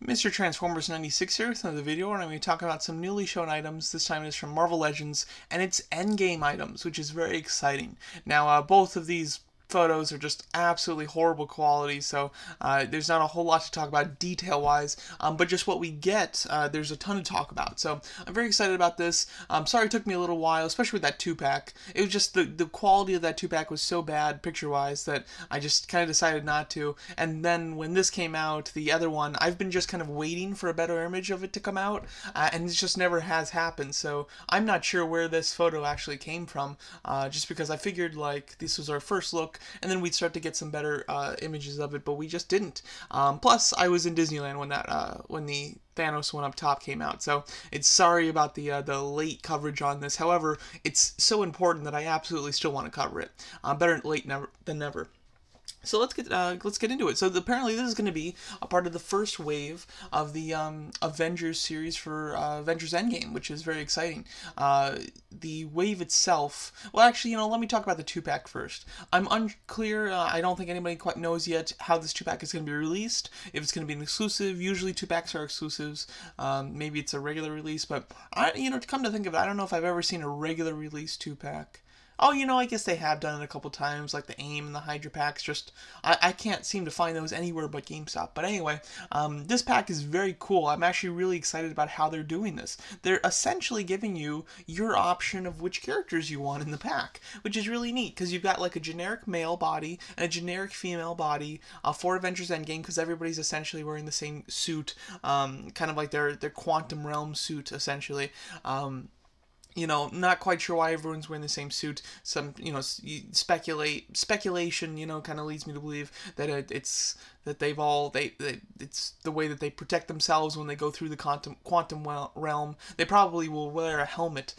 Mr. Transformers 96 here with another video, and I'm going to talk about some newly shown items. This time it's from Marvel Legends, and it's Endgame items, which is very exciting. Now, both of these photos are just absolutely horrible quality, so there's not a whole lot to talk about detail-wise, but just what we get, there's a ton to talk about. So I'm very excited about this. Sorry it took me a little while, especially with that 2-pack. It was just the quality of that 2-pack was so bad picture-wise that I just kind of decided not to. And then when this came out, the other one, I've been just kind of waiting for a better image of it to come out, and it just never has happened. So I'm not sure where this photo actually came from, just because I figured like this was our first look, and then we'd start to get some better images of it, but we just didn't. Plus, I was in Disneyland when the Thanos one up top came out, so it's sorry about the late coverage on this. However, it's so important that I absolutely still want to cover it. Better late than never. So let's get into it. So apparently this is going to be a part of the first wave of the Avengers series for Avengers Endgame, which is very exciting. The wave itself, well, actually, let me talk about the 2-pack first. I'm unclear. I don't think anybody quite knows yet how this 2-pack is going to be released. If it's going to be an exclusive, usually 2-packs are exclusives. Maybe it's a regular release, but to come to think of it, I don't know if I've ever seen a regular release 2-pack. Oh, I guess they have done it a couple times, like the AIM and the Hydra packs. Just, I can't seem to find those anywhere but GameStop. But anyway, this pack is very cool. I'm actually really excited about how they're doing this. They're essentially giving you your option of which characters you want in the pack, which is really neat, because you've got like a generic male body and a generic female body for Avengers Endgame, because everybody's essentially wearing the same suit, kind of like their Quantum Realm suit, essentially. Not quite sure why everyone's wearing the same suit. Some, speculation, kind of leads me to believe that it's the way that they protect themselves when they go through the quantum realm. They probably will wear a helmet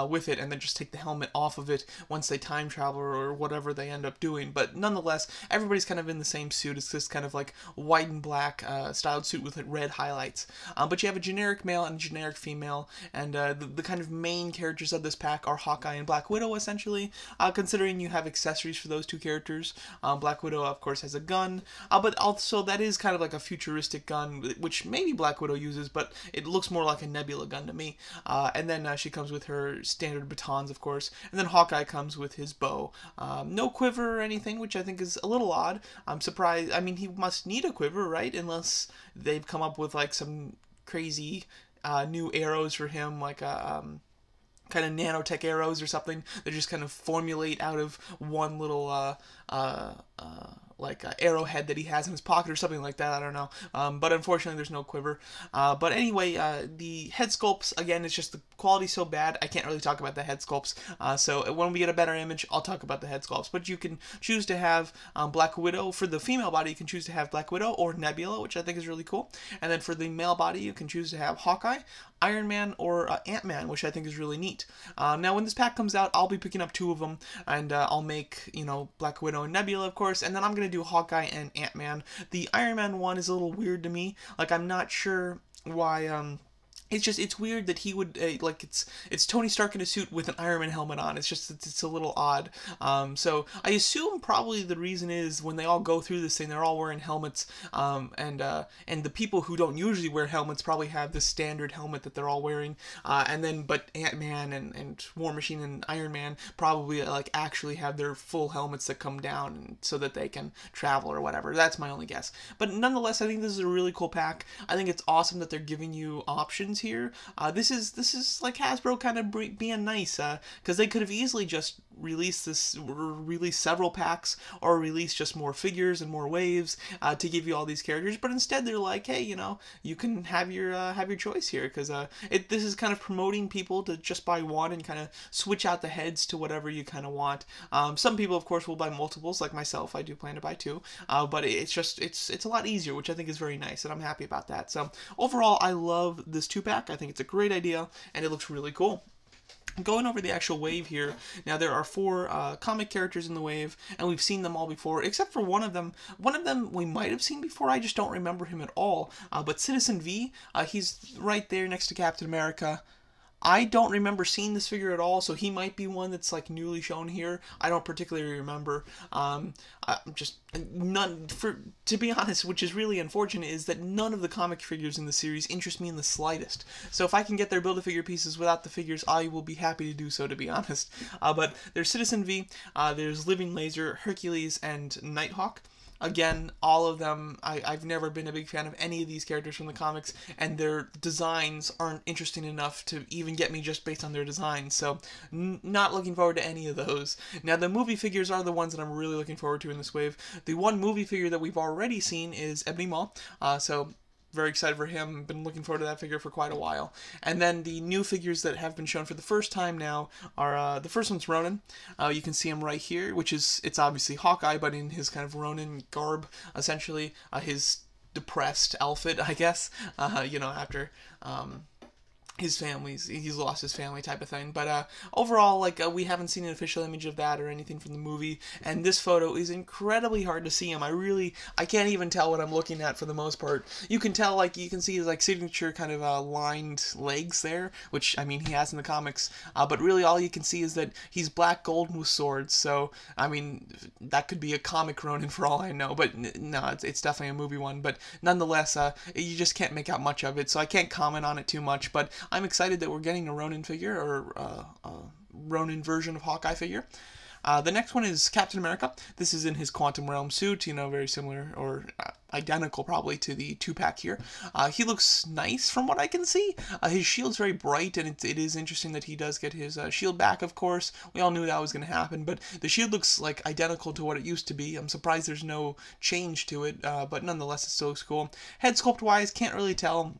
with it, and then just take the helmet off of it once they time travel or whatever they end up doing. But nonetheless, everybody's kind of in the same suit. It's this kind of like white and black styled suit with red highlights. But you have a generic male and a generic female, and the kind of main characters of this pack are Hawkeye and Black Widow, essentially, considering you have accessories for those two characters. Black Widow, of course, has a gun, but also that is kind of like a futuristic gun, which maybe Black Widow uses, but it looks more like a Nebula gun to me. And then she comes with her standard batons, of course, and then Hawkeye comes with his bow. No quiver or anything, which I think is a little odd. I'm surprised. I mean, he must need a quiver, right? Unless they've come up with like some crazy new arrows for him, like kind of nanotech arrows or something that just kind of formulate out of one little like arrowhead that he has in his pocket or something like that. I don't know. But unfortunately, there's no quiver. But anyway, the head sculpts, again, it's just the quality's so bad, I can't really talk about the head sculpts. So when we get a better image, I'll talk about the head sculpts. But you can choose to have Black Widow. For the female body, you can choose to have Black Widow or Nebula, which I think is really cool. And then for the male body, you can choose to have Hawkeye, Iron Man, or Ant-Man, which I think is really neat. Now, when this pack comes out, I'll be picking up 2 of them, and I'll make, Black Widow and Nebula, of course, and then I'm going to do Hawkeye and Ant-Man. The Iron Man one is a little weird to me. Like, I'm not sure why, it's weird that he would, it's Tony Stark in a suit with an Iron Man helmet on. It's a little odd. So I assume probably the reason is when they all go through this thing, they're all wearing helmets, and the people who don't usually wear helmets probably have the standard helmet that they're all wearing, but Ant-Man and War Machine and Iron Man probably, actually have their full helmets that come down so that they can travel or whatever. That's my only guess. But nonetheless, I think this is a really cool pack. I think it's awesome that they're giving you options here. This is like Hasbro kind of being nice, because they could have easily just released several packs, or release just more figures and more waves to give you all these characters. But instead, they're like, hey, you can have your choice here, because this is kind of promoting people to just buy one and kind of switch out the heads to whatever you kind of want. Some people, of course, will buy multiples, like myself. I do plan to buy 2, but it's a lot easier, which I think is very nice, and I'm happy about that. So overall, I love this 2-pack. I think it's a great idea, and it looks really cool. Going over the actual wave here, now there are 4 comic characters in the wave, and we've seen them all before, except for one of them. One of them we might have seen before, I just don't remember him at all. But Citizen V, he's right there next to Captain America. I don't remember seeing this figure at all, so he might be one that's like newly shown here. I don't particularly remember. Just none, for to be honest, which is really unfortunate, is that none of the comic figures in the series interest me in the slightest. So if I can get their Build-A-Figure pieces without the figures, I will be happy to do so, to be honest. But there's Citizen V, there's Living Laser, Hercules, and Nighthawk. Again, all of them, I've never been a big fan of any of these characters from the comics, and their designs aren't interesting enough to even get me just based on their designs, so not looking forward to any of those. Now, the movie figures are the ones that I'm really looking forward to in this wave. The one movie figure that we've already seen is Ebony Maw, so very excited for him. Been looking forward to that figure for quite a while. And then the new figures that have been shown for the first time now are, the first one's Ronin. You can see him right here, which is, it's obviously Hawkeye, but in his kind of Ronin garb, essentially. His depressed outfit, I guess, you know, after, he's lost his family type of thing. But overall, like, we haven't seen an official image of that or anything from the movie, and this photo is incredibly hard to see him. I can't even tell what I'm looking at for the most part. You can tell, like, you can see his, like, signature kind of lined legs there, which, I mean, he has in the comics, but really all you can see is that he's black golden with swords, so, I mean, that could be a comic Ronin for all I know, but no, it's definitely a movie one, but nonetheless, you just can't make out much of it, so I can't comment on it too much, but I'm excited that we're getting a Ronin figure, or Ronin version of Hawkeye figure. The next one is Captain America. This is in his Quantum Realm suit, you know, very similar, or identical probably to the 2-pack here. He looks nice from what I can see. His shield's very bright, and it is interesting that he does get his shield back, of course. We all knew that was going to happen, but the shield looks like identical to what it used to be. I'm surprised there's no change to it, but nonetheless, it still looks cool. Head sculpt-wise, can't really tell.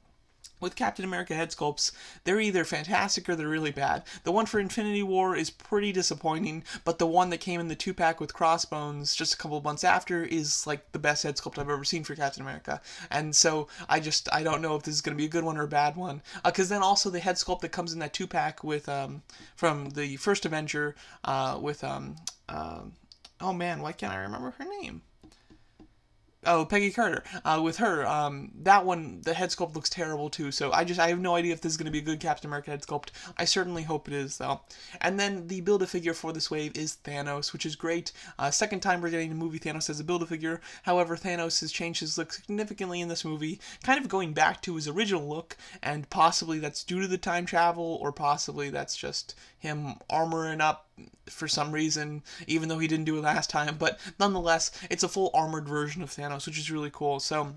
With Captain America head sculpts, they're either fantastic or they're really bad. The one for Infinity War is pretty disappointing, but the one that came in the 2-pack with Crossbones just a couple of months after is like the best head sculpt I've ever seen for Captain America. And so I don't know if this is going to be a good one or a bad one. Because then also the head sculpt that comes in that 2-pack with, from the first Avenger, with, oh man, why can't I remember her name? Oh, Peggy Carter. With her, that one, the head sculpt looks terrible too, so I have no idea if this is going to be a good Captain America head sculpt. I certainly hope it is, though. And then the Build-A-Figure for this wave is Thanos, which is great. Second time we're getting a movie Thanos as a Build-A-Figure. However, Thanos has changed his look significantly in this movie, kind of going back to his original look, and possibly that's due to the time travel, or possibly that's just him armoring up for some reason, even though he didn't do it last time, but nonetheless, it's a full armored version of Thanos, which is really cool. So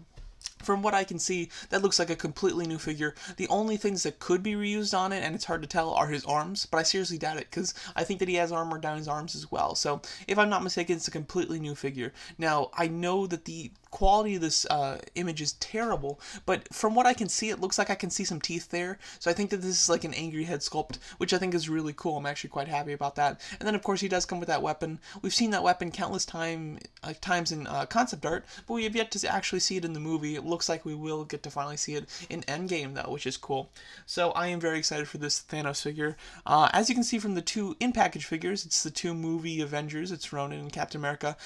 from what I can see, that looks like a completely new figure. The only things that could be reused on it, and it's hard to tell, are his arms, but I seriously doubt it, because I think that he has armor down his arms as well. So, if I'm not mistaken, it's a completely new figure. Now, I know that the quality of this image is terrible, but from what I can see, it looks like I can see some teeth there, so I think that this is like an angry head sculpt, which I think is really cool. I'm actually quite happy about that. And then, of course, he does come with that weapon. We've seen that weapon countless times in concept art, but we have yet to actually see it in the movie. It looks like we will get to finally see it in Endgame, though, which is cool. So I am very excited for this Thanos figure. As you can see from the two in-package figures, it's the two movie Avengers. It's Ronin and Captain America.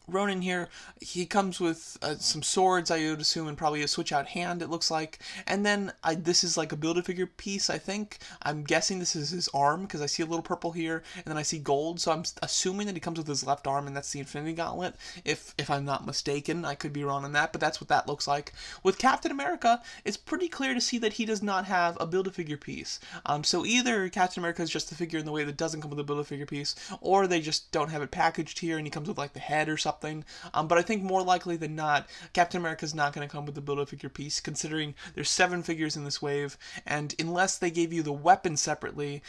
Ronin here, he comes with some swords, I would assume, and probably a switch-out hand, it looks like. And then this is like a Build-A-Figure piece, I think. I'm guessing this is his arm, because I see a little purple here, and then I see gold, so I'm assuming that he comes with his left arm, and that's the Infinity Gauntlet, if I'm not mistaken. I could be wrong on that, but that's what that looks like. With Captain America, it's pretty clear to see that he does not have a Build-A-Figure piece. So either Captain America is just the figure in the way that doesn't come with a Build-A-Figure piece, or they just don't have it packaged here, and he comes with like the head or something. But I think more likely than not, Captain America is not going to come with the Build-A-Figure piece, considering there's 7 figures in this wave, and unless they gave you the weapon separately,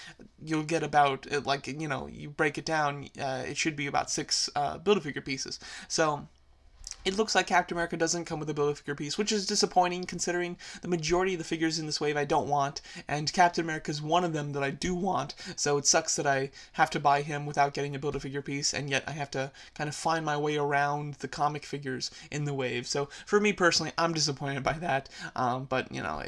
you'll get about, like, you know, you break it down, it should be about 6 Build-A-Figure pieces. So it looks like Captain America doesn't come with a Build-A-Figure piece, which is disappointing considering the majority of the figures in this wave I don't want, and Captain America is one of them that I do want, so it sucks that I have to buy him without getting a Build-A-Figure piece, and yet I have to kind of find my way around the comic figures in the wave. So for me personally, I'm disappointed by that, but, you know,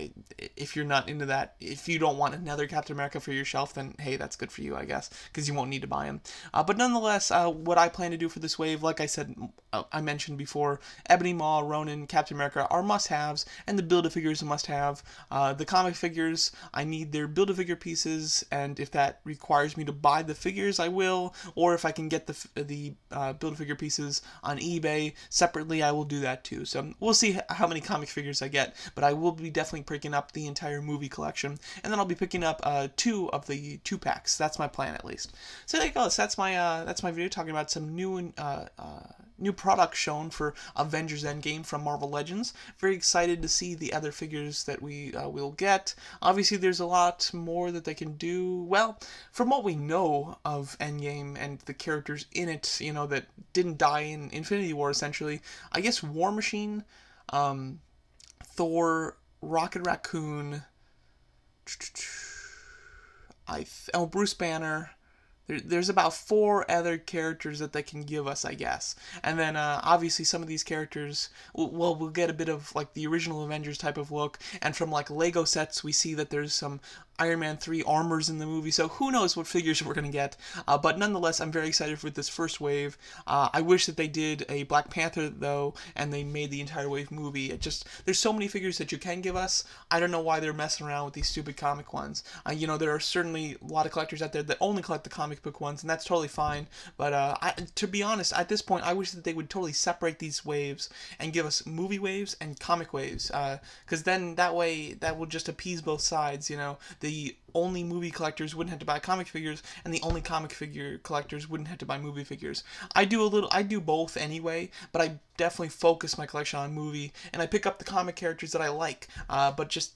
if you're not into that, if you don't want another Captain America for your shelf, then hey, that's good for you, I guess, because you won't need to buy him. But nonetheless, what I plan to do for this wave, like I said, I mentioned before, Thor, Ebony Maw, Ronin, Captain America are must-haves, and the Build-A-Figure is a must-have. The comic figures, I need their Build-A-Figure pieces, and if that requires me to buy the figures, I will, or if I can get the Build-A-Figure pieces on eBay separately, I will do that too. So we'll see how many comic figures I get, but I will be definitely picking up the entire movie collection, and then I'll be picking up 2 of the 2-packs. That's my plan, at least. So there you go. So that's my video talking about some new products shown for Avengers Endgame from Marvel Legends. Very excited to see the other figures that we will get. Obviously, there's a lot more that they can do. Well, from what we know of Endgame and the characters in it, you know, that didn't die in Infinity War, essentially, I guess War Machine, Thor, Rocket Raccoon, Bruce Banner. There's about 4 other characters that they can give us, I guess. And then, obviously, some of these characters, well, we'll get a bit of, like, the original Avengers type of look. And from, like, Lego sets, we see that there's some Iron Man 3 armors in the movie. So who knows what figures we're going to get. But nonetheless, I'm very excited for this first wave. I wish that they did a Black Panther, though, and they made the entire wave movie. There's so many figures that you can give us. I don't know why they're messing around with these stupid comic ones. You know, there are certainly a lot of collectors out there that only collect the comic book ones, and that's totally fine. But to be honest, at this point, I wish that they would totally separate these waves and give us movie waves and comic waves, because then that way that will just appease both sides. You know, the only movie collectors wouldn't have to buy comic figures, and the only comic figure collectors wouldn't have to buy movie figures. I do both anyway, but I definitely focus my collection on movie, and I pick up the comic characters that I like, but just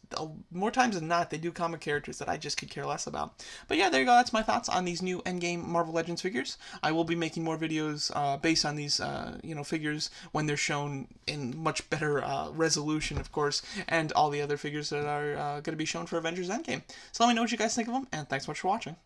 more times than not, they do comic characters that I just could care less about. But yeah, there you go, that's my thoughts on these new Endgame Marvel Legends figures. I will be making more videos based on these, you know, figures when they're shown in much better resolution, of course, and all the other figures that are going to be shown for Avengers Endgame. So let me know what you guys think of them, and thanks so much for watching.